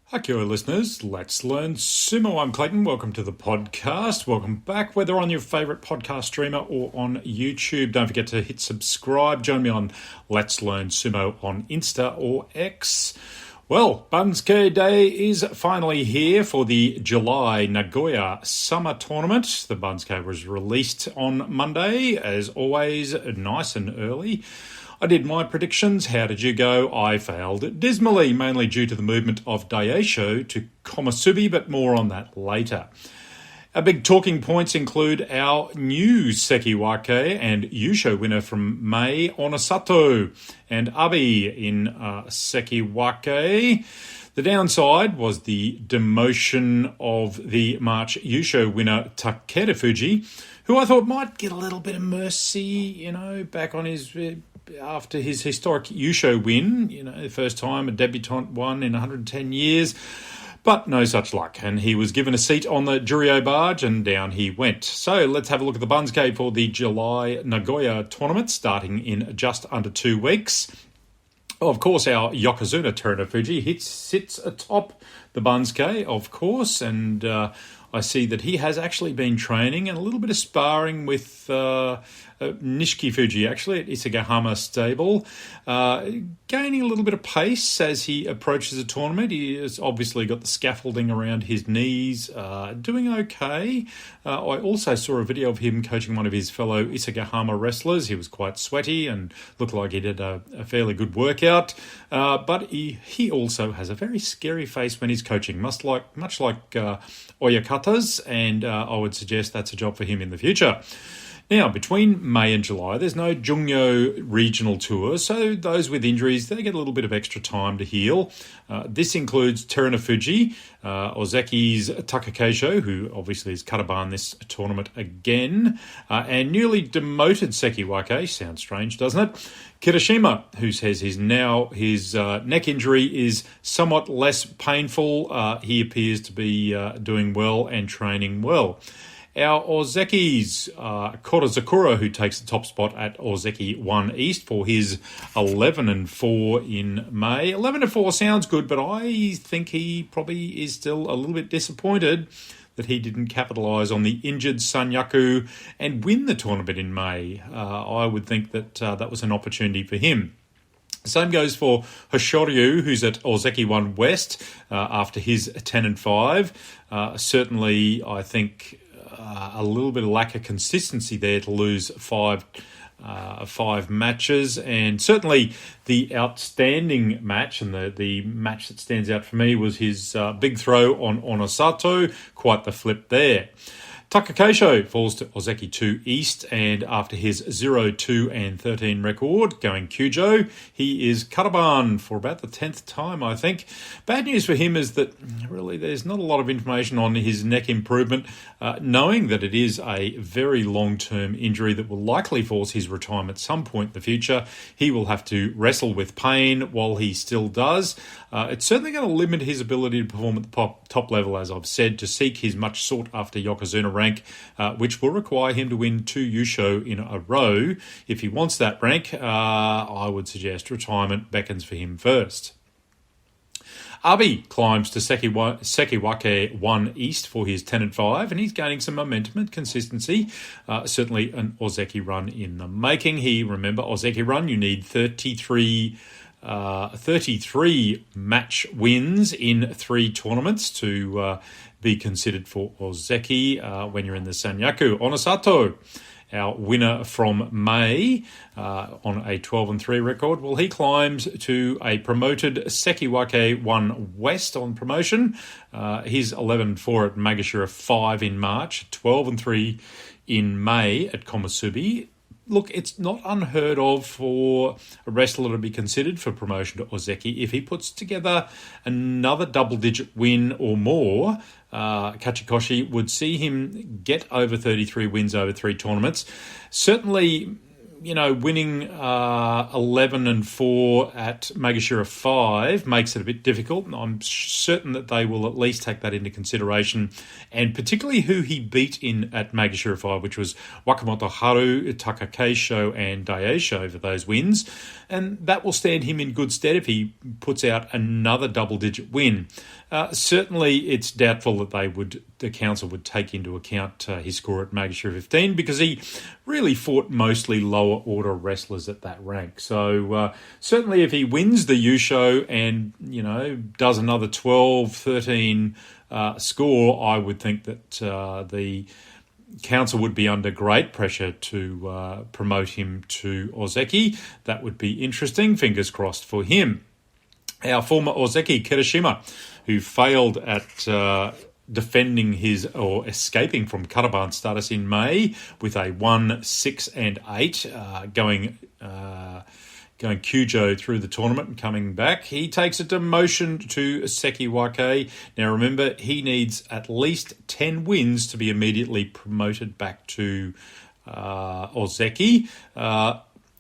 Hi, Kia listeners. Let's learn sumo. I'm Clayton. Welcome to the podcast. Welcome back, whether on your favourite podcast streamer or on YouTube. Don't forget to hit subscribe. Join me on Let's Learn Sumo on Insta or X. Well, Banzuke Day is finally here for the July Nagoya summer tournament. The Banzuke was released on Monday, as always, nice and early. I did my predictions. How did you go? I failed dismally, mainly due to the movement of Daisho to Komusubi, but more on that later. Our big talking points include our new Sekiwake and Yusho winner from May, Onosato, and Abi in Sekiwake. The downside was the demotion of the March Yusho winner Takerufuji, who I thought might get a little bit of mercy, back on his... after his historic Yusho win, the first time a debutant won in 110 years, but no such luck. And he was given a seat on the Juryo barge and down he went. So let's have a look at the Banzuke for the July Nagoya tournament, starting in just under 2 weeks. Of course, our Yokozuna Terunofuji sits atop the Banzuke, of course, and I see that he has actually been training and a little bit of sparring with Nishikifuji, actually, at Isagahama Stable, gaining a little bit of pace as he approaches the tournament. He has obviously got the scaffolding around his knees, doing okay. I also saw a video of him coaching one of his fellow Isagahama wrestlers. He was quite sweaty and looked like he did a fairly good workout, but he also has a very scary face when he's coaching, much like Oyakata's, and I would suggest that's a job for him in the future. Now, between May and July, there's no Jungyo regional tour, so those with injuries, they get a little bit of extra time to heal. This includes Terunofuji, Ozeki's Takakeisho, who obviously is Kataban this tournament again, and newly demoted Sekiwake, sounds strange, doesn't it? Kirishima, who says his neck injury is somewhat less painful. He appears to be doing well and training well. Our Ozeki's Korozakura, who takes the top spot at Ozeki 1 East for his 11-4 in May. 11-4 sounds good, but I think he probably is still a little bit disappointed that he didn't capitalise on the injured Sanyaku and win the tournament in May. I would think that that was an opportunity for him. Same goes for Hoshoryu, who's at Ozeki 1 West after his 10-5. Certainly, I think... a little bit of lack of consistency there to lose five matches, and certainly the outstanding match and the match that stands out for me was his big throw on Onosato. Quite the flip there. Takakeisho falls to Ozeki 2 East, and after his 0-2-13 record going Kyujo, he is Kataban for about the 10th time, I think. Bad news for him is that really there's not a lot of information on his neck improvement, knowing that it is a very long-term injury that will likely force his retirement at some point in the future. He will have to wrestle with pain while he still does. It's certainly going to limit his ability to perform at the top level, as I've said, to seek his much sought-after Yokozuna rank, which will require him to win 2 Yusho in a row. If he wants that rank, I would suggest retirement beckons for him first. Abi climbs to Sekiwake 1 East for his 10-5, and he's gaining some momentum and consistency. Certainly an Ozeki run in the making. Remember, Ozeki run, you need 33 match wins in 3 tournaments to be considered for Ozeki when you're in the Sanyaku. Onosato, our winner from May, on a 12-3 record, well, he climbs to a promoted Sekiwake 1 West on promotion. He's 11-4 at Magashira 5 in March, 12-3 in May at Komusubi. Look, it's not unheard of for a wrestler to be considered for promotion to Ozeki if he puts together another double-digit win or more. Kachikoshi would see him get over 33 wins over 3 tournaments. Certainly winning 11-4 at Magashira 5 makes it a bit difficult. I'm certain that they will at least take that into consideration, and particularly who he beat at Magashira 5, which was Wakamoto Haru, Takakeisho, and Daisho for those wins. And that will stand him in good stead if he puts out another double-digit win. Certainly, it's doubtful that the council would take into account his score at Magashira 15, because he really fought mostly lower order wrestlers at that rank. So certainly, if he wins the Yusho and does another 12-13 score, I would think that the council would be under great pressure to promote him to Ozeki. That would be interesting. Fingers crossed for him. Our former Ozeki, Kirishima, who failed at defending or escaping from Karaban status in May with a 1, 6, and 8, going Kyujo through the tournament and coming back. He takes a demotion to Sekiwake. Now remember, he needs at least 10 wins to be immediately promoted back to Ozeki.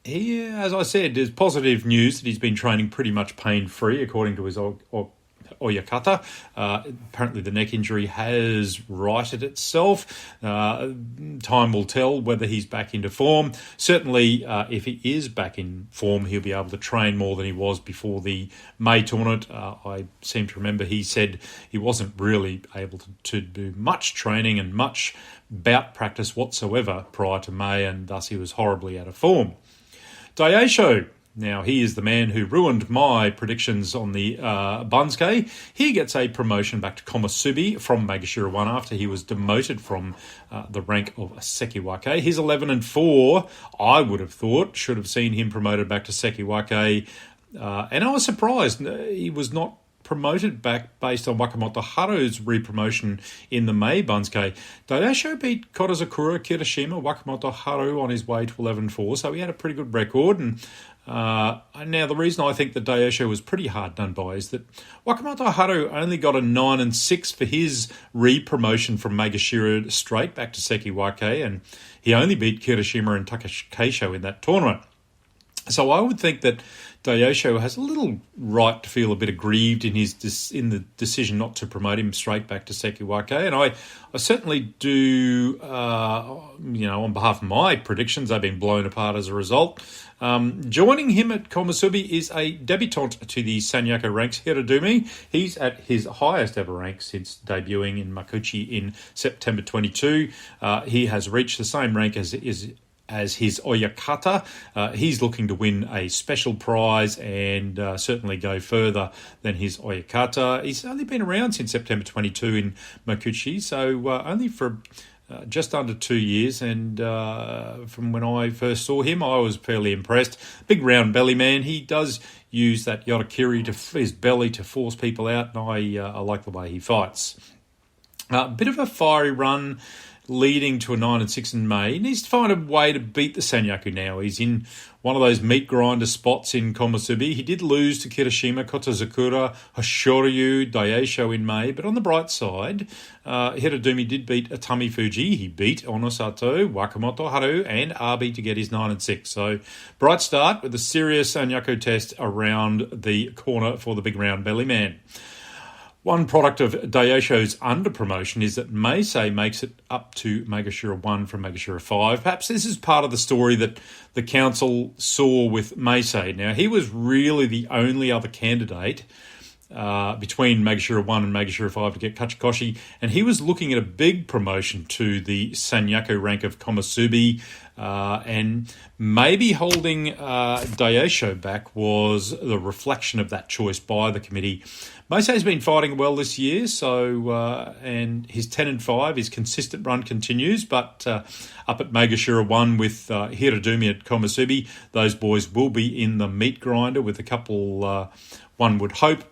He, as I said, there's positive news that he's been training pretty much pain-free, according to his Oyakata. Apparently the neck injury has righted itself. Time will tell whether he's back into form. Certainly, if he is back in form, he'll be able to train more than he was before the May tournament. I seem to remember he said he wasn't really able to do much training and much bout practice whatsoever prior to May, and thus he was horribly out of form. Daisho. Now, he is the man who ruined my predictions on the Banzuke. He gets a promotion back to Komusubi from Magashira 1 after he was demoted from the rank of Sekiwake. His 11-4, I would have thought, should have seen him promoted back to Sekiwake. And I was surprised he was not promoted back based on Wakamoto Haru's re-promotion in the May Banzuke. Daisho beat Korazakura, Kirishima, Wakamoto Haru on his way to 11-4, so he had a pretty good record. And now the reason I think that Daisho was pretty hard done by is that Wakamoto Haru only got a 9-6 for his re-promotion from Magashira straight back to Sekiwake, and he only beat Kirishima and Takakeisho in that tournament. So I would think that Daisho has a little right to feel a bit aggrieved in the decision not to promote him straight back to Sekiwake, and I certainly do, on behalf of my predictions, they've been blown apart as a result. Joining him at Komusubi is a debutant to the Sanyaku ranks, Hirodumi. He's at his highest ever rank since debuting in Makuuchi in September 22. He has reached the same rank as his Oyakata. He's looking to win a special prize and certainly go further than his Oyakata. He's only been around since September 22 in Makuuchi, so only for just under 2 years, and from when I first saw him, I was fairly impressed. Big round belly man. He does use that yorakiri to his belly to force people out, and I like the way he fights. A bit of a fiery run leading to a 9-6 in May. He needs to find a way to beat the Sanyaku now. He's in one of those meat grinder spots in Komusubi. He did lose to Kirishima, Kotozakura, Hoshoryu, Daisho in May, but on the bright side, Hirodumi did beat Atami Fuji. He beat Onosato, Wakamoto Haru, and Abi to get his 9-6. So, bright start with a serious Sanyaku test around the corner for the big round belly man. One product of Daisho's under-promotion is that Meisei makes it up to Magashira 1 from Magashira 5. Perhaps this is part of the story that the council saw with Meisei. Now, he was really the only other candidate between Magashira 1 and Magashira 5 to get Kachikoshi, and he was looking at a big promotion to the Sanyaku rank of Komusubi, and maybe holding Daisho back was the reflection of that choice by the committee. Meisei's been fighting well this year, so and his 10-5, his consistent run continues, but up at Magashira 1 with Hirodumi at Komusubi, those boys will be in the meat grinder with a couple, one would hope,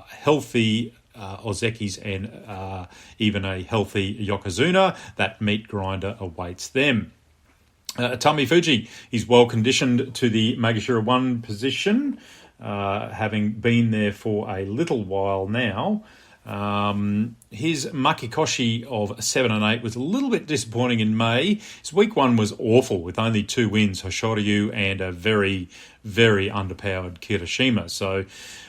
healthy Ozekis and even a healthy Yokozuna. That meat grinder awaits them. Atami Fuji, he's well conditioned to the Magashira 1 position, having been there for a little while now. his Makikoshi of 7 and 8 was a little bit disappointing in May. His week 1 was awful with only 2 wins, Hoshoryu and a very, very underpowered Kirishima. So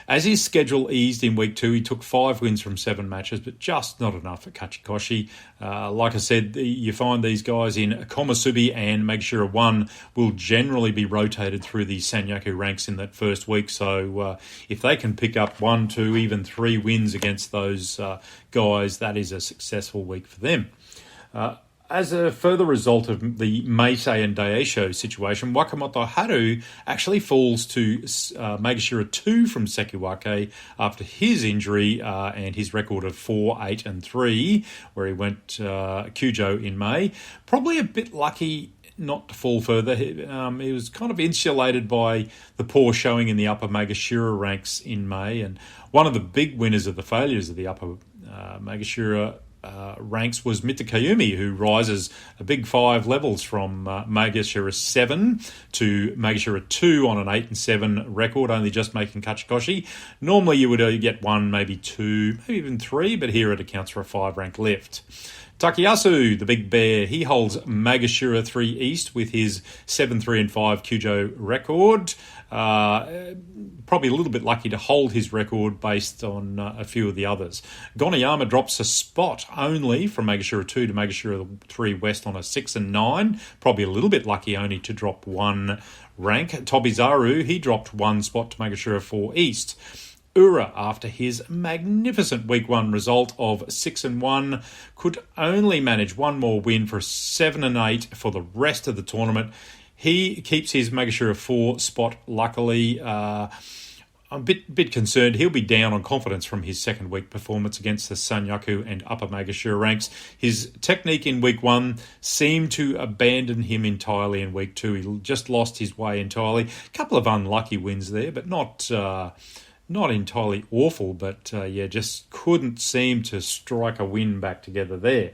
as his schedule eased in week 2, he took 5 wins from 7 matches, but just not enough at Kachikoshi. Like I said, you find these guys in Komusubi and Magashira 1 will generally be rotated through the Sanyaku ranks in that first week. So if they can pick up 1, 2, even 3 wins against those guys, that is a successful week for them. As a further result of the Meisei and Daisho situation, Wakamoto Haru actually falls to Magashira 2 from Sekiwake after his injury and his record of 4, 8 and 3, where he went Kyujo in May. Probably a bit lucky not to fall further. He was kind of insulated by the poor showing in the upper Magashira ranks in May, and one of the big winners of the failures of the upper Magashira ranks was Mitakayumi, who rises a big 5 levels from Magashira 7 to Magashira 2 on an 8 and 7 record, only just making Kachikoshi. Normally you would get 1, maybe 2, maybe even 3, but here it accounts for a 5 rank lift. Takayasu, the big bear, he holds Magashira 3 East with his 7, 3 and 5 Kyujo record. Probably a little bit lucky to hold his record based on a few of the others. Gonayama drops a spot only from Magashira 2 to Magashira 3 West on a 6 and 9. Probably a little bit lucky only to drop 1 rank. Tobizaru, he dropped 1 spot to Magashira 4 East. Ura, after his magnificent week 1 result of 6 and 1, could only manage 1 more win for 7 and 8 for the rest of the tournament. He keeps his Magashira 4 spot, luckily. I'm a bit concerned. He'll be down on confidence from his second week performance against the Sanyaku and upper Magashira ranks. His technique in week 1 seemed to abandon him entirely in week 2. He just lost his way entirely. A couple of unlucky wins there, but not entirely awful, but just couldn't seem to strike a win back together there.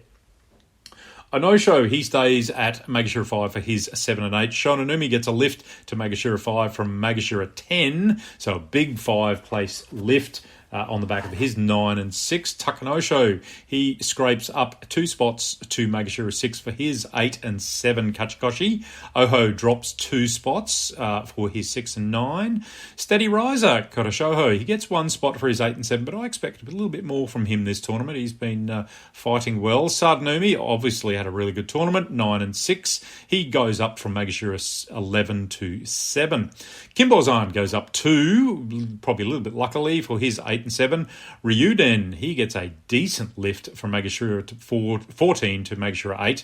Onosho, he stays at Magashira 5 for his 7 and 8. Shononumi gets a lift to Magashira 5 from Magashira 10, so a big 5-place lift on the back of his 9 and 6. Takanosho, he scrapes up 2 spots to Magashira 6 for his 8 and 7 Kachikoshi. Oho drops 2 spots for his 6 and 9. Steady riser, Koroshoho, he gets 1 spot for his 8 and 7, but I expect a little bit more from him this tournament. He's been fighting well. Sadnumi obviously had a really good tournament, 9 and 6. He goes up from Magashira 11 to 7. Kimbozan goes up 2, probably a little bit luckily, for his 8 and 7. Ryuden, he gets a decent lift from Magashira 14 to Magashira 8.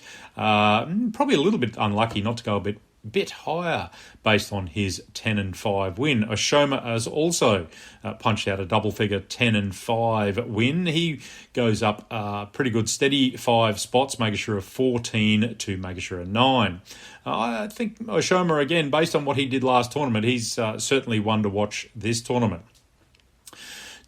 Probably a little bit unlucky not to go a bit higher based on his 10 and 5 win. Oshoma has also punched out a double figure 10 and 5 win. He goes up pretty good steady 5 spots, Magashira 14 to Magashira 9. I think Oshoma, again, based on what he did last tournament, he's certainly one to watch this tournament.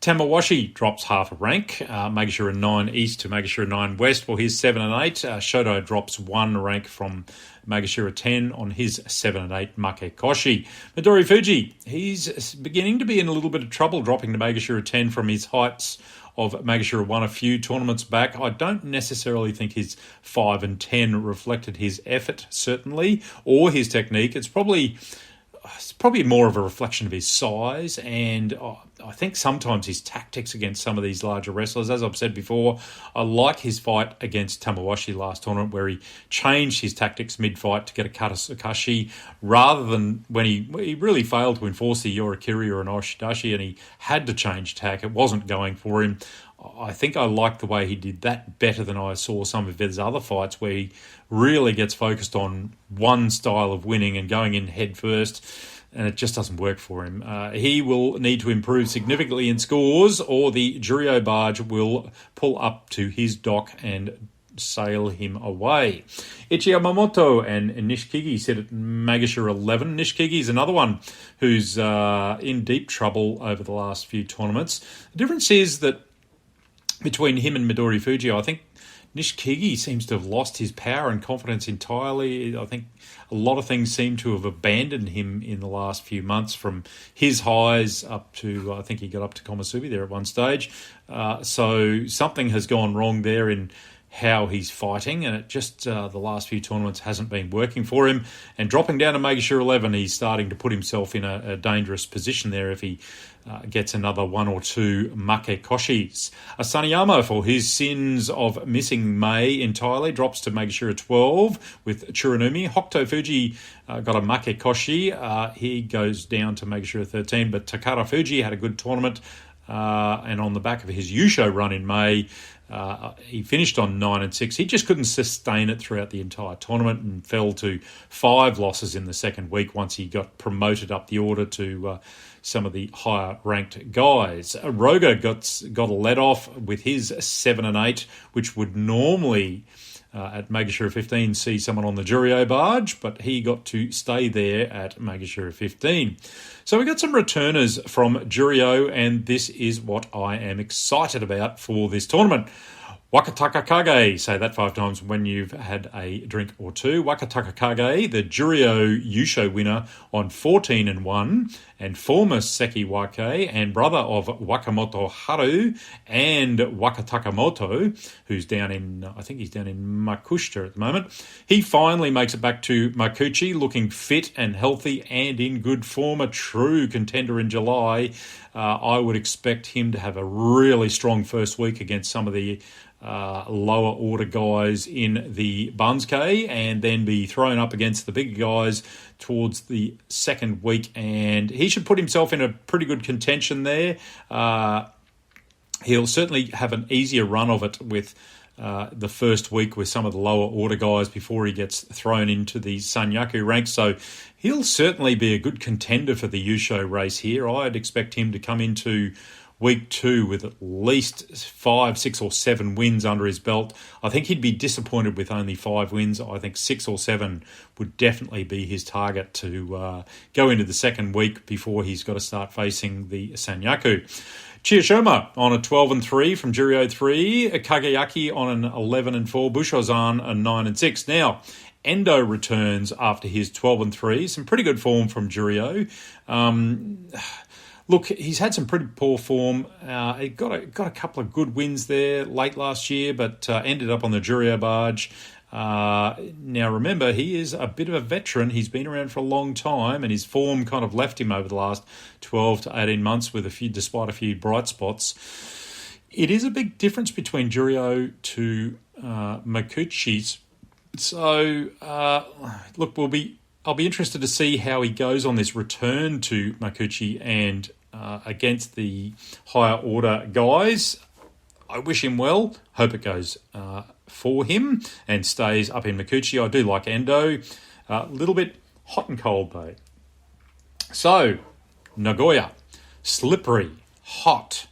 Tamawashi drops half a rank, Magashira 9 East to Magashira 9 West for his 7 and 8. Shoto drops 1 rank from Magashira 10 on his 7 and 8 Makekoshi. Midori Fuji, he's beginning to be in a little bit of trouble dropping to Magashira 10 from his heights of Magashira 1 a few tournaments back. I don't necessarily think his 5 and 10 reflected his effort, certainly, or his technique. It's probably more of a reflection of his size, and I think sometimes his tactics against some of these larger wrestlers. As I've said before, I like his fight against Tamawashi last tournament, where he changed his tactics mid-fight to get a Katasukashi, rather than when he really failed to enforce the Yorikiri or an Oshidashi, and he had to change tack. It wasn't going for him. I think I like the way he did that better than I saw some of his other fights, where he really gets focused on one style of winning and going in head first, and it just doesn't work for him. He will need to improve significantly in scores, or the Juryo barge will pull up to his dock and sail him away. Ichi Yamamoto and Nishikigi sit at Magashira 11. Nishikigi is another one who's in deep trouble over the last few tournaments. The difference is that between him and Midori Fuji, I think Nishikigi seems to have lost his power and confidence entirely. I think a lot of things seem to have abandoned him in the last few months, from his highs up to, I think he got up to Komusubi there at one stage. So something has gone wrong there in how he's fighting, and it just the last few tournaments hasn't been working for him. And dropping down to Megashire 11, he's starting to put himself in a dangerous position there if he gets another one or two Makekoshis. Asaniyama, for his sins of missing May entirely, drops to Megashire 12 with Churanumi. Hokuto Fuji got a Makekoshi. He goes down to Megashire 13, but Takara Fuji had a good tournament, and on the back of his Yusho run in May, he finished on 9-6. He just couldn't sustain it throughout the entire tournament and fell to 5 losses in the second week once he got promoted up the order to some of the higher ranked guys. Roga got a let off with his 7-8, which would normally at Megashire 15 see someone on the Juryo barge, but he got to stay there at Megashire 15. So we got some returners from Juryo, and this is what I am excited about for this tournament. Wakataka Kage, say that 5 times when you've had a drink or two. Wakataka Kage, the Juryo Yusho winner on 14-1, and former Seki Wake and brother of Wakamoto Haru and Wakataka Moto, who's down in, I think he's down in Makushita at the moment. He finally makes it back to Makuchi, looking fit and healthy and in good form, a true contender in July. I would expect him to have a really strong first week against some of the lower order guys in the Banzuke, and then be thrown up against the bigger guys towards the second week, and he should put himself in a pretty good contention there. He'll certainly have an easier run of it with the first week with some of the lower order guys before he gets thrown into the Sanyaku ranks, so he'll certainly be a good contender for the Yusho race here. I'd expect him to come into week 2 with at least 5, 6 or 7 wins under his belt. I think he'd be disappointed with only 5 wins. I think 6 or 7 would definitely be his target to go into the second week before he's got to start facing the Sanyaku. Chiyoshima on a 12-3 from Juryo 3, Kageyaki on an 11-4, Bushozan a 9-6. Now, Endo returns after his 12-3, some pretty good form from Juryo. Look, he's had some pretty poor form. He got a couple of good wins there late last year, but ended up on the Juryo barge. Now, remember, he is a bit of a veteran. He's been around for a long time, and his form kind of left him over the last 12 to 18 months despite a few bright spots. It is a big difference between Juryo to Makuchi's. So, look, I'll be interested to see how he goes on this return to Makuchi and against the higher order guys. I wish him well. Hope it goes for him and stays up in Makuchi. I do like Endo. A little bit hot and cold though. So, Nagoya, slippery, hot.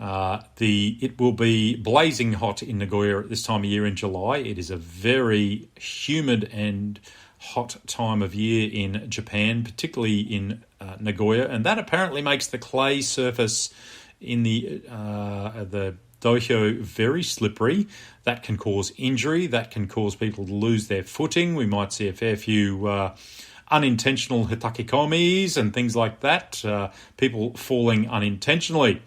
It will be blazing hot in Nagoya at this time of year in July. It is a very humid and hot time of year in Japan, particularly in Nagoya, and that apparently makes the clay surface in the dohyo very slippery. That can cause injury. That can cause people to lose their footing. We might see a fair few unintentional hitakikomis and things like that, people falling unintentionally.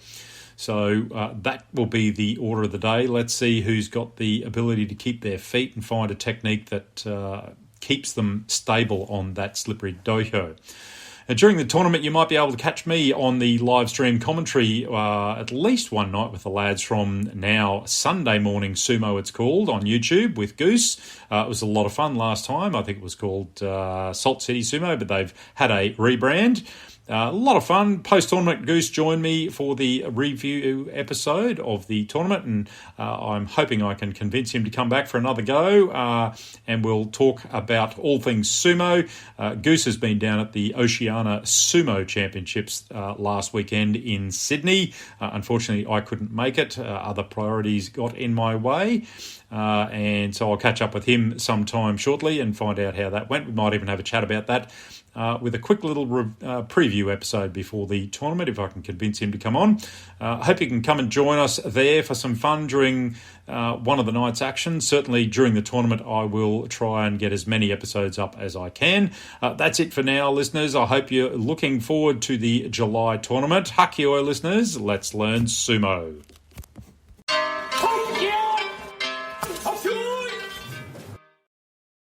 So that will be the order of the day. Let's see who's got the ability to keep their feet and find a technique that keeps them stable on that slippery dohyo. And during the tournament, you might be able to catch me on the live stream commentary at least one night with the lads from now Sunday Morning Sumo, it's called, on YouTube with Goose. It was a lot of fun last time. I think it was called Salt City Sumo, but they've had a rebrand. A lot of fun. Post-tournament, Goose joined me for the review episode of the tournament, and I'm hoping I can convince him to come back for another go, and we'll talk about all things sumo. Goose has been down at the Oceania Sumo Championships last weekend in Sydney. Unfortunately, I couldn't make it. Other priorities got in my way. and so I'll catch up with him sometime shortly and find out how that went. We might even have a chat about that with a quick little preview episode before the tournament, if I can convince him to come on. I hope you can come and join us there for some fun during one of the night's actions. Certainly during the tournament, I will try and get as many episodes up as I can. That's it for now, listeners. I hope you're looking forward to the July tournament. Hakioi, listeners. Let's learn sumo.